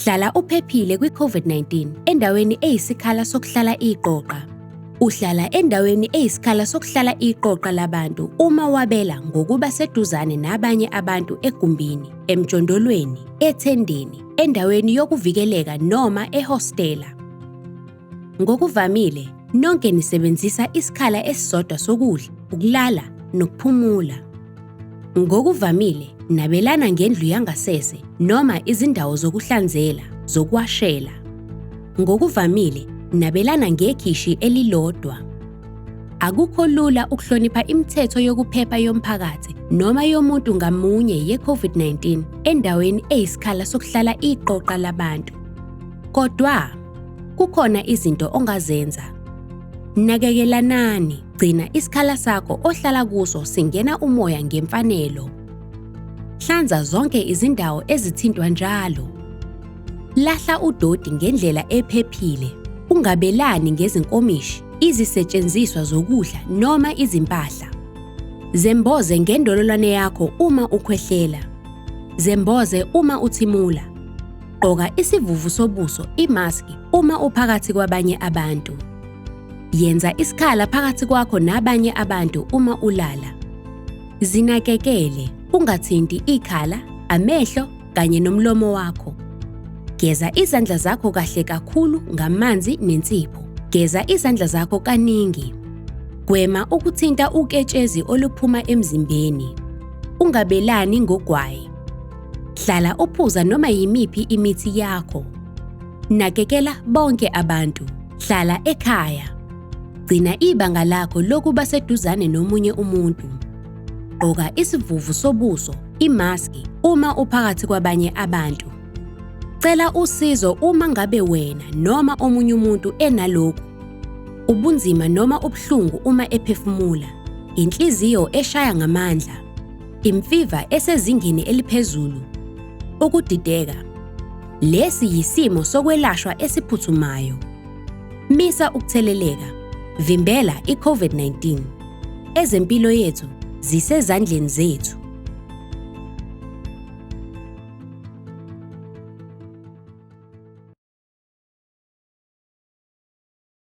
Hlala uphephile kwi-COVID-19 endaweni eyisikhala sokuhlala iqoqa. Uhlala endaweni eyisikhala sokuhlala iqoqa labantu uma wabela ngokuba seduzane nabanye abantu egumbini, emjondolweni, ethendeni, endaweni yokuvikeleka noma ehostela. Ngokuvamile, nonke nisebenzisa isikhala esisodwa sokudla, ukulala nokuphumula. Ngokuvamile, nabelana ngendlu yangasese noma izindawo zokuhlanzela, zokuwashela. Ngokuvamile, nabelana ngekhishi elilodwa. Akukho lula ukuhlonipha imithetho yokuphepha yomphakathi noma yomuntu ngamunye ye-COVID-19 endaweni eyisikhala sokuhlala iqoqa labantu. Kodwa, kukhona izinto ongazenza. Nakekelanani, gcina isikhala sakho ohlala kuso singena umoya ngemfanelo. Hlanza zonke izindawo ezithintwa njalo. Lahla udoti ngendlela ephephile. Ungabelani ngezinkomishi, izisetshenziswa zokudla noma izimpahla. Zemboze ngendololwane yakho uma ukhwehlela. Zemboze uma uthimula. Gqoka isivuvu sobuso, imaski, uma uphakathi kwabanye abantu. Yenza isikhala phakathi kwakho nabanye abantu uma ulala. Zinakekele, ungathinti ikhala, amehlo kanye nomlomo wakho. Geza izandla zakho kahle kakhulu ngamanzi nensipho. Geza izandla zakho kaningi. Gwema ukuthinta uketshezi oluphuma emzimbeni. Ungabelani ngogwayi. Hlala uphuza noma yimiphi imithi yakho. Nakekela bonke abantu. Hlala ekhaya. Gcina ibanga lakho lokuba seduzane nomunye umuntu. Gqoka isivuvu sobuso, imaski, uma uphakathi kwabanye abantu. Cela usizo uma ngabe wena noma omunye umuntu enalokhu. Ubunzima noma ubuhlungu uma ephefumula. Inhliziyo eshaya ngamandla. Imfiva esezingeni eliphezulu. Ukudideka. Lesi yisimo sokwelashwa esiphuthumayo. Misa ukutheleleka. Vimbela i-COVID-19. Ezempilo yethu zisezandleni zethu.